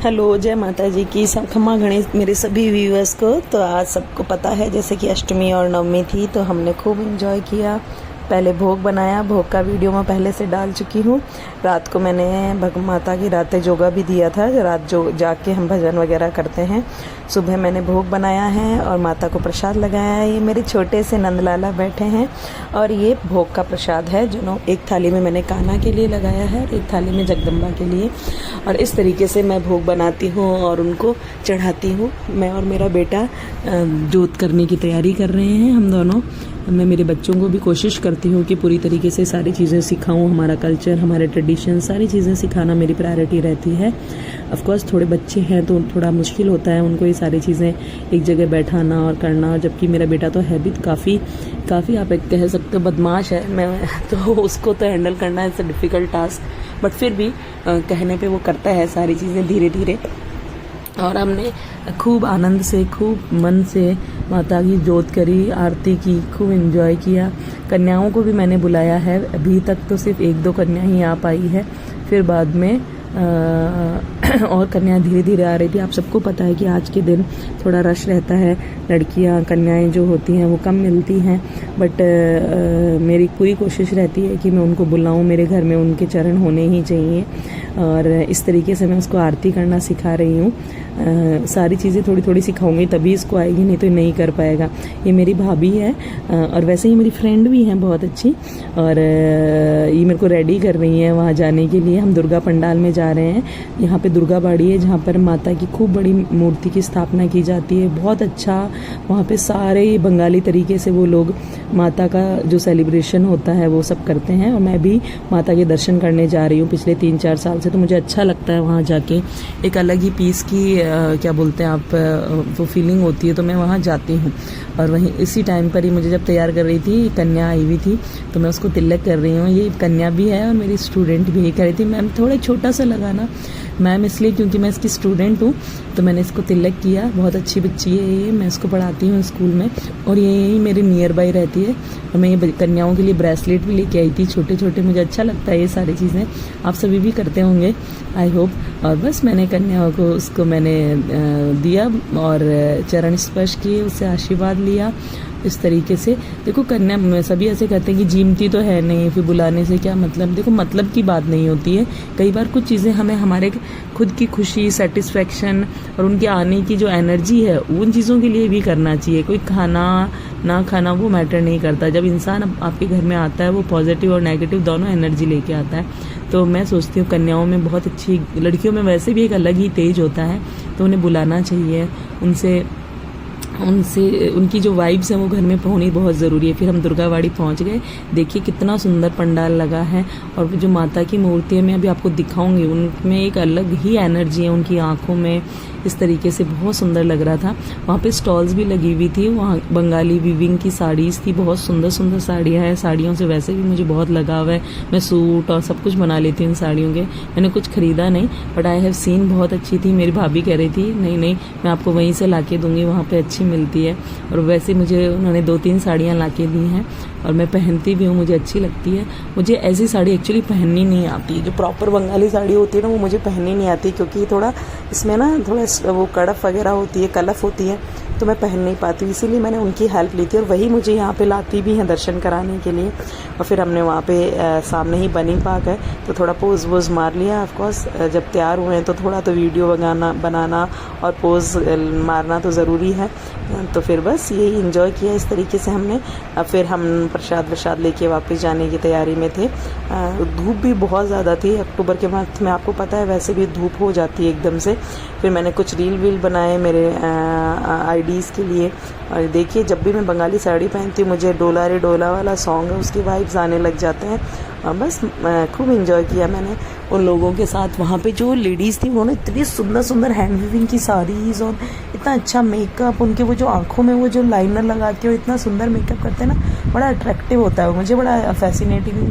Hello, जय माता जी की। सब खम्मा गणेश मेरे सभी व्यूअर्स को। तो आज सबको पता है जैसे कि अष्टमी और नवमी थी, तो हमने खूब एंजॉय किया। पहले भोग बनाया, भोग का वीडियो मैं पहले से डाल चुकी हूँ। रात को मैंने भग माता की रातें जोगा भी दिया था, रात जो जाग के हम भजन वगैरह करते हैं। सुबह मैंने भोग बनाया है और माता को प्रसाद लगाया है। ये मेरे छोटे से नंदलाला बैठे हैं और ये भोग का प्रसाद है जो एक थाली में मैंने कान्हा के लिए लगाया है और एक थाली में जगदम्बा के लिए। और इस तरीके से मैं भोग बनाती हूँ और उनको चढ़ाती हूँ। मैं और मेरा बेटा जोत करने की तैयारी कर रहे हैं, हम दोनों। मैं मेरे बच्चों को भी कोशिश करती हूँ कि पूरी तरीके से सारी चीज़ें सिखाऊँ। हमारा कल्चर, हमारे ट्रेडिशन, सारी चीज़ें सिखाना मेरी प्रायोरिटी रहती है। ऑफ कोर्स थोड़े बच्चे हैं तो थोड़ा मुश्किल होता है उनको ये सारी चीज़ें एक जगह बैठाना और करना। जबकि मेरा बेटा तो है भी काफ़ी आप एक कह सकते हो बदमाश है। मैं तो उसको तो हैंडल करना it's a difficult task, but फिर भी कहने पे वो करता है सारी चीज़ें धीरे धीरे। और हमने खूब आनंद से, खूब मन से माता की जोत करी, आरती की, खूब एंजॉय किया। कन्याओं को भी मैंने बुलाया है। अभी तक तो सिर्फ 1-2 कन्या ही आ पाई है, फिर बाद में और कन्या धीरे धीरे आ रही थी। आप सबको पता है कि आज के दिन थोड़ा रश रहता है, लड़कियां, कन्याएं जो होती हैं वो कम मिलती हैं। बट मेरी पूरी कोशिश रहती है कि मैं उनको बुलाऊं। मेरे घर में उनके चरण होने ही चाहिए और इस तरीके से मैं उसको आरती करना सिखा रही हूँ। सारी चीज़ें थोड़ी थोड़ी सिखाऊंगी तभी इसको आएगी, नहीं तो नहीं कर पाएगा। ये मेरी भाभी है और वैसे ही मेरी फ्रेंड भी हैं बहुत अच्छी। और ये मेरे को रेडी कर रही हैं वहाँ जाने के लिए। हम दुर्गा पंडाल में जा रहे हैं। यहाँ पे दुर्गा बाड़ी है जहाँ पर माता की खूब बड़ी मूर्ति की स्थापना की जाती है। बहुत अच्छा वहाँ पे सारे बंगाली तरीके से वो लोग माता का जो सेलिब्रेशन होता है वो सब करते हैं। और मैं भी माता के दर्शन करने जा रही हूँ पिछले 3-4 साल से। तो मुझे अच्छा लगता है वहाँ जाके, एक अलग ही पीस की क्या बोलते हैं आप, वो फीलिंग होती है। तो मैं वहाँ जाती हूँ। और वहीं इसी टाइम पर ही मुझे जब तैयार कर रही थी, कन्या आई हुई थी, तो मैं उसको तिलक कर रही हूँ। ये कन्या भी है और मेरी स्टूडेंट भी कह रही थी मैम थोड़ा छोटा सा लगाना। मैम इसलिए क्योंकि मैं इसकी स्टूडेंट हूँ, तो मैंने इसको तिलक किया। बहुत अच्छी बच्ची है ये, मैं इसको पढ़ाती हूँ स्कूल में और ये यही मेरे नियर बाई रहती है। और मैं ये कन्याओं के लिए ब्रेसलेट भी लेके आई थी, छोटे छोटे। मुझे अच्छा लगता है ये सारी चीज़ें, आप सभी भी करते होंगे आई होप। और बस मैंने कन्याओं को उसको मैंने दिया और चरण स्पर्श किए, उससे आशीर्वाद लिया। इस तरीके से देखो, कन्या सभी ऐसे कहते हैं कि जीमती तो है नहीं, फिर बुलाने से क्या मतलब। देखो, मतलब की बात नहीं होती है। कई बार कुछ चीज़ें हमें हमारे खुद की खुशी, सेटिस्फेक्शन और उनके आने की जो एनर्जी है उन चीज़ों के लिए भी करना चाहिए। कोई खाना ना खाना वो मैटर नहीं करता। जब इंसान आपके घर में आता है वो पॉजिटिव और नेगेटिव दोनों एनर्जी लेके आता है। तो मैं सोचती हूँ कन्याओं में बहुत अच्छी, लड़कियों में वैसे भी एक अलग ही तेज होता है, तो उन्हें बुलाना चाहिए। उनसे उनकी जो वाइब्स हैं वो घर में पहुँचनी बहुत ज़रूरी है। फिर हम दुर्गावाड़ी पहुँच गए। देखिए कितना सुंदर पंडाल लगा है और जो माता की मूर्ति है मैं अभी आपको दिखाऊंगी, उनमें एक अलग ही एनर्जी है, उनकी आंखों में। इस तरीके से बहुत सुंदर लग रहा था। वहाँ पे स्टॉल्स भी लगी हुई थी। वहाँ बंगाली वीविंग की साड़ीज़ थी, बहुत सुंदर सुंदर साड़ियाँ हैं। साड़ियों से वैसे भी मुझे बहुत लगाव है। मैं सूट और सब कुछ बना लेती हूँ इन साड़ियों के। मैंने कुछ खरीदा नहीं, बट आई हैव सीन, बहुत अच्छी थी। मेरी भाभी कह रही थी नहीं मैं आपको वहीं से ला के दूँगी, वहाँ पर अच्छी मिलती है। और वैसे मुझे उन्होंने 2-3 साड़ियाँ ला के दी हैं और मैं पहनती भी हूँ, मुझे अच्छी लगती है। मुझे ऐसी साड़ी एक्चुअली पहननी नहीं आती, जो प्रॉपर बंगाली साड़ी होती है ना वो मुझे पहननी नहीं आती, क्योंकि थोड़ा इसमें ना थोड़ा वो कड़फ वगैरह होती है, कलफ होती है, तो मैं पहन नहीं पाती। इसीलिए मैंने उनकी हेल्प ली थी और वही मुझे यहाँ पे लाती भी हैं दर्शन कराने के लिए। और फिर हमने वहाँ पे सामने ही बनी पार्क है तो थोड़ा पोज वोज मार लिया। ऑफकोर्स जब तैयार हुए हैं तो थोड़ा तो वीडियो बनाना और पोज मारना तो ज़रूरी है। तो फिर बस यही एंजॉय किया इस तरीके से हमने। फिर हम प्रसाद लेके वापस जाने की तैयारी में थे। धूप भी बहुत ज़्यादा थी, अक्टूबर के मंथ में आपको पता है वैसे भी धूप हो जाती है एकदम से। फिर मैंने कुछ रील बनाए मेरे आईडीज़ के लिए। और देखिए, जब भी मैं बंगाली साड़ी पहनती हूँ मुझे डोला रे डोला वाला सॉन्ग है, उसकी वाइब्स आने लग जाते हैं। और बस खूब एंजॉय किया मैंने उन लोगों के साथ। वहाँ पे जो लेडीज़ थी उन्होंने इतनी सुंदर सुंदर हैंड वीविंग की साड़ीज़ और इतना अच्छा मेकअप, उनके वो जो आँखों में वो जो लाइनर लगा के और इतना सुंदर मेकअप करते हैं ना, बड़ा अट्रैक्टिव होता है। मुझे बड़ा फैसिनेटिंग